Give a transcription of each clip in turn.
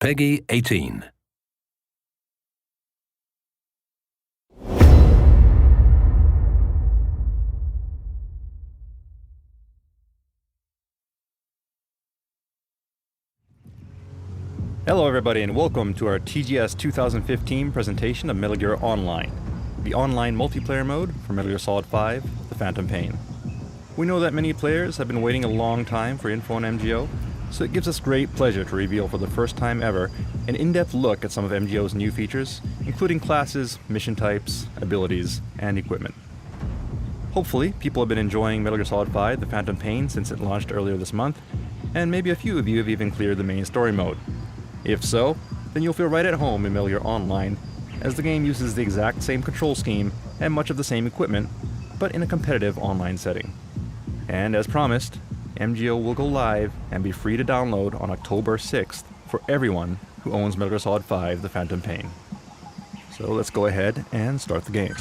PEGI 18. Hello everybody and welcome to our TGS 2015 presentation of Metal Gear Online, the online multiplayer mode for Metal Gear Solid 5, The Phantom Pain. We know that many players have been waiting a long time for info on MGO, so it gives us great pleasure to reveal for the first time ever an in-depth look at some of MGO's new features, including classes, mission types, abilities, and equipment. Hopefully, people have been enjoying Metal Gear Solid 5, The Phantom Pain since it launched earlier this month, and maybe a few of you have even cleared the main story mode. If so, then you'll feel right at home in Metal Gear Online, as the game uses the exact same control scheme and much of the same equipment, but in a competitive online setting. And as promised, MGO will go live and be free to download on October 6th for everyone who owns Metal Gear Solid 5: The Phantom Pain. So let's go ahead and start the game.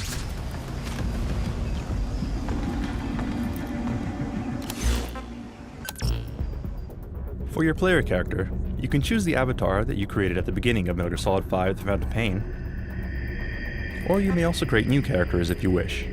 For your player character, you can choose the avatar that you created at the beginning of Metal Gear Solid 5: The Phantom Pain, or you may also create new characters if you wish.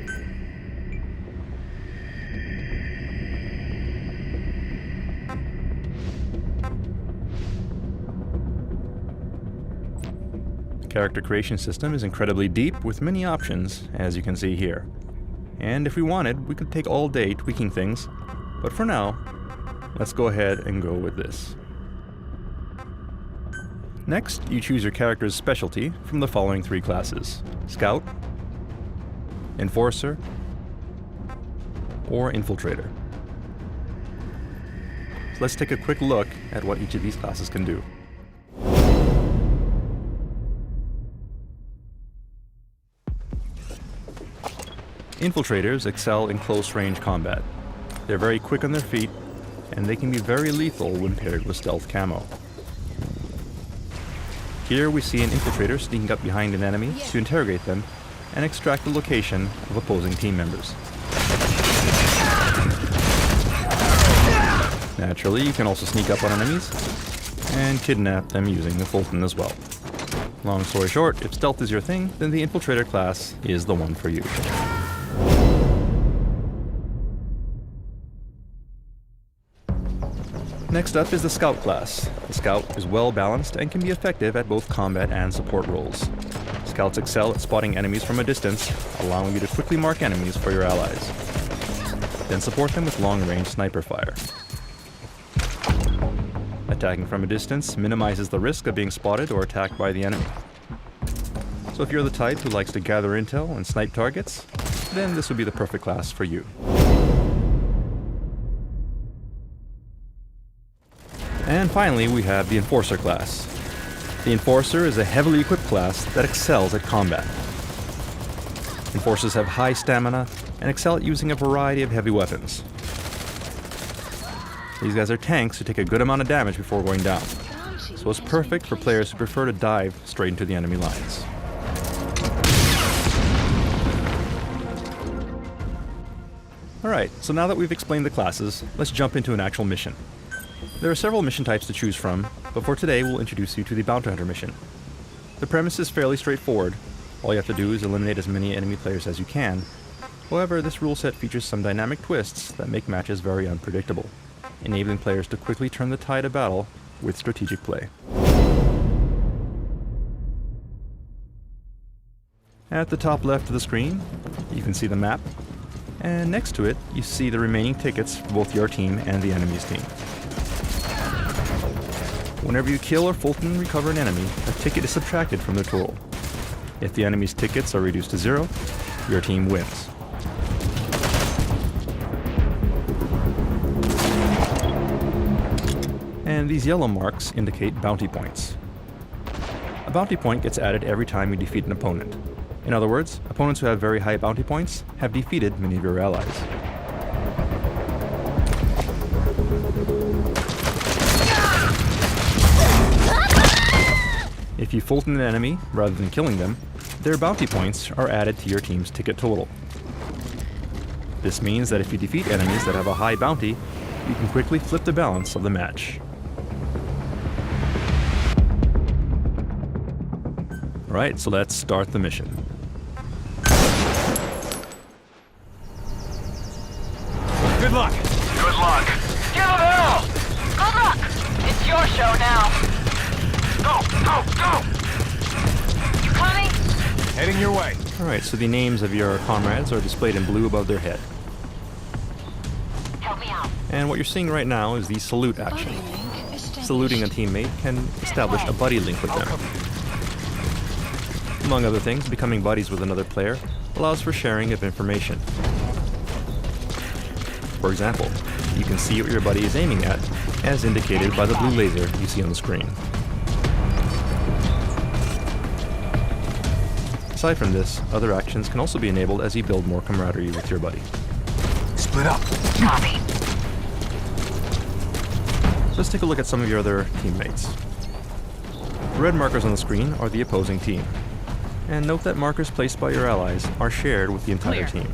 The character creation system is incredibly deep with many options, as you can see here. And if we wanted, we could take all day tweaking things, but for now, let's go ahead and go with this. Next, you choose your character's specialty from the following three classes: Scout, Enforcer, or Infiltrator. So let's take a quick look at what each of these classes can do. Infiltrators excel in close-range combat. They're very quick on their feet, and they can be very lethal when paired with stealth camo. Here we see an infiltrator sneaking up behind an enemy to interrogate them and extract the location of opposing team members. Naturally, you can also sneak up on enemies and kidnap them using the Fulton as well. Long story short, if stealth is your thing, then the infiltrator class is the one for you. Next up is the Scout class. The Scout is well balanced and can be effective at both combat and support roles. Scouts excel at spotting enemies from a distance, allowing you to quickly mark enemies for your allies. Then support them with long-range sniper fire. Attacking from a distance minimizes the risk of being spotted or attacked by the enemy. So if you're the type who likes to gather intel and snipe targets, then this would be the perfect class for you. And finally, we have the Enforcer class. The Enforcer is a heavily equipped class that excels at combat. Enforcers have high stamina and excel at using a variety of heavy weapons. These guys are tanks who take a good amount of damage before going down, so it's perfect for players who prefer to dive straight into the enemy lines. Alright, so now that we've explained the classes, let's jump into an actual mission. There are several mission types to choose from, but for today we'll introduce you to the Bounty Hunter mission. The premise is fairly straightforward. All you have to do is eliminate as many enemy players as you can. However, this rule set features some dynamic twists that make matches very unpredictable, enabling players to quickly turn the tide of battle with strategic play. At the top left of the screen, you can see the map, and next to it, you see the remaining tickets for both your team and the enemy's team. Whenever you kill or Fulton recover an enemy, a ticket is subtracted from the total. If the enemy's tickets are reduced to 0, your team wins. And these yellow marks indicate bounty points. A bounty point gets added every time you defeat an opponent. In other words, opponents who have very high bounty points have defeated many of your allies. If you Fulton an enemy rather than killing them, their bounty points are added to your team's ticket total. This means that if you defeat enemies that have a high bounty, you can quickly flip the balance of the match. Alright, so let's start the mission. Good luck! Good luck! Give it hell! Good luck! It's your show now. Go! Go! Go! You coming? Heading your way. Alright, so the names of your comrades are displayed in blue above their head. Help me out. And what you're seeing right now is the salute action. Saluting a teammate can establish a buddy link with them. Among other things, becoming buddies with another player allows for sharing of information. For example, you can see what your buddy is aiming at, as indicated by the blue laser you see on the screen. Aside from this, other actions can also be enabled as you build more camaraderie with your buddy. Split up. Copy. So let's take a look at some of your other teammates. The red markers on the screen are the opposing team. And note that markers placed by your allies are shared with the entire team.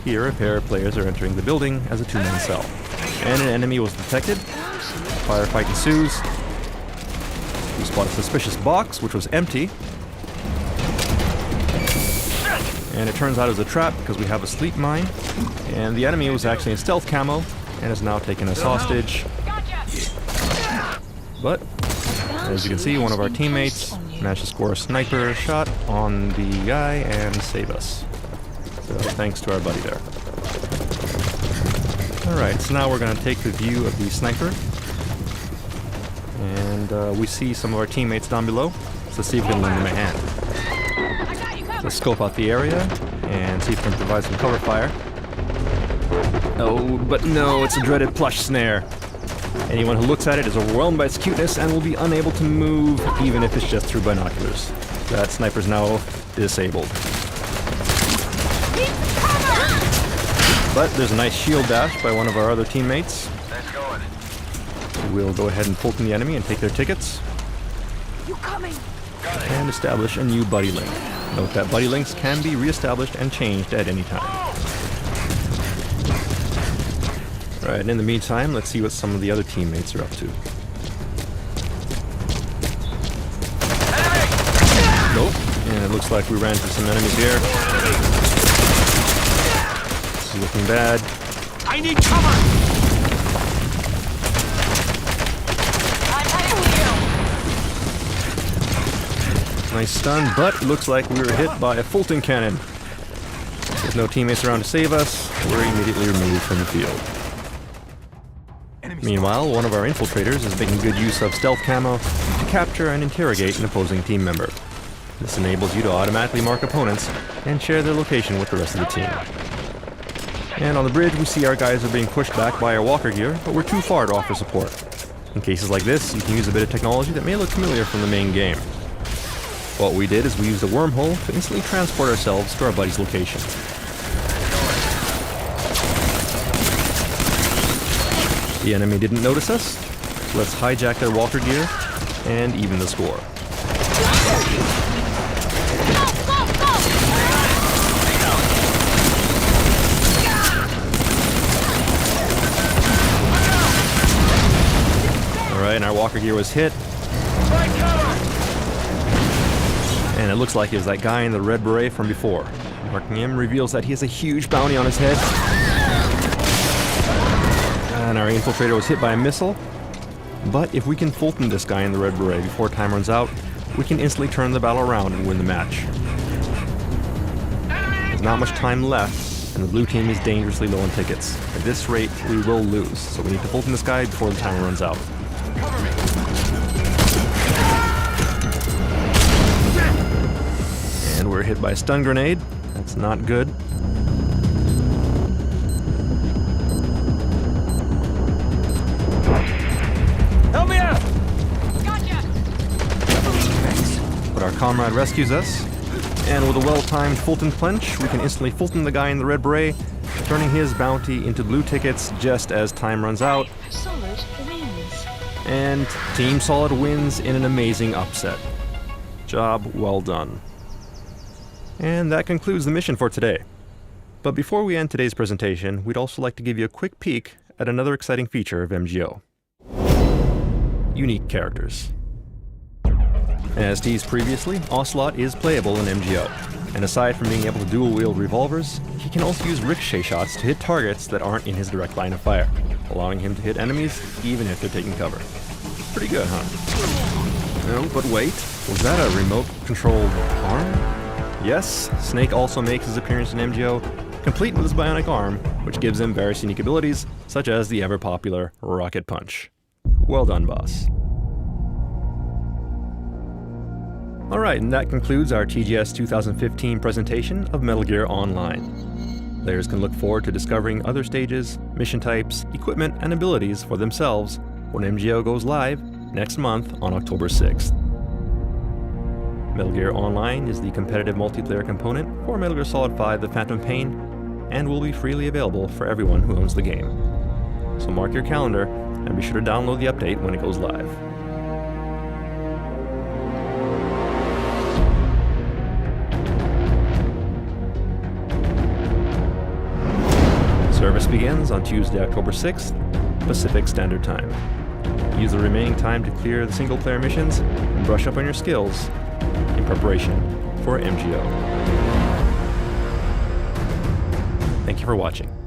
Here, a pair of players are entering the building as a two-man cell. And an enemy was detected. Firefight ensues. We spot a suspicious box, which was empty. And it turns out it was a trap because we have a sleep mine. And the enemy was actually in stealth camo and is now taken as hostage. But, as you can see, one of our teammates managed to score a sniper shot on the guy and save us. So thanks to our buddy there. Alright, so now we're going to take the view of the sniper. And we see some of our teammates down below. So let's see if we can lend them a hand. Let's scope out the area and see if we can provide some cover fire. Oh, but no, it's a dreaded plush snare. Anyone who looks at it is overwhelmed by its cuteness and will be unable to move, even if it's just through binoculars. That sniper's now disabled. But there's a nice shield dash by one of our other teammates. Let's go. We'll go ahead and Fulton the enemy and take their tickets. You coming? And establish a new buddy link. Note that buddy links can be re-established and changed at any time. Alright, and in the meantime, let's see what some of the other teammates are up to. Nope, and it looks like we ran into some enemies here. This is looking bad. I need cover! I'm heading to you. Nice stun, but looks like we were hit by a Fulton cannon. With no teammates around to save us, we're immediately removed from the field. Meanwhile, one of our infiltrators is making good use of stealth camo to capture and interrogate an opposing team member. This enables you to automatically mark opponents and share their location with the rest of the team. And on the bridge, we see our guys are being pushed back by our walker gear, but we're too far to offer support. In cases like this, you can use a bit of technology that may look familiar from the main game. What we did is we used a wormhole to instantly transport ourselves to our buddy's location. The enemy didn't notice us, so let's hijack their walker gear and even the score. Alright, and our walker gear was hit. And it looks like it was that guy in the red beret from before. Marking him reveals that he has a huge bounty on his head. And our infiltrator was hit by a missile. But if we can Fulton this guy in the red beret before time runs out, we can instantly turn the battle around and win the match. There's not much time left, and the blue team is dangerously low on tickets. At this rate, we will lose, so we need to Fulton this guy before the timer runs out. And we're hit by a stun grenade. That's not good. Help me out! Gotcha! But our comrade rescues us, and with a well-timed Fulton punch, we can instantly Fulton the guy in the red beret, turning his bounty into blue tickets just as time runs out. Solid wins. And Team Solid wins in an amazing upset. Job well done. And that concludes the mission for today. But before we end today's presentation, we'd also like to give you a quick peek at another exciting feature of MGO. Unique characters. As teased previously, Ocelot is playable in MGO, and aside from being able to dual-wield revolvers, he can also use ricochet shots to hit targets that aren't in his direct line of fire, allowing him to hit enemies even if they're taking cover. Pretty good, huh? No, but wait, was that a remote-controlled arm? Yes, Snake also makes his appearance in MGO, complete with his bionic arm, which gives him various unique abilities, such as the ever-popular Rocket Punch. Well done, boss. Alright, and that concludes our TGS 2015 presentation of Metal Gear Online. Players can look forward to discovering other stages, mission types, equipment, and abilities for themselves when MGO goes live next month on October 6th. Metal Gear Online is the competitive multiplayer component for Metal Gear Solid 5 The Phantom Pain, and will be freely available for everyone who owns the game. So mark your calendar, and be sure to download the update when it goes live. Service begins on Tuesday, October 6th, Pacific Standard Time. Use the remaining time to clear the single-player missions and brush up on your skills in preparation for MGO. Thank you for watching.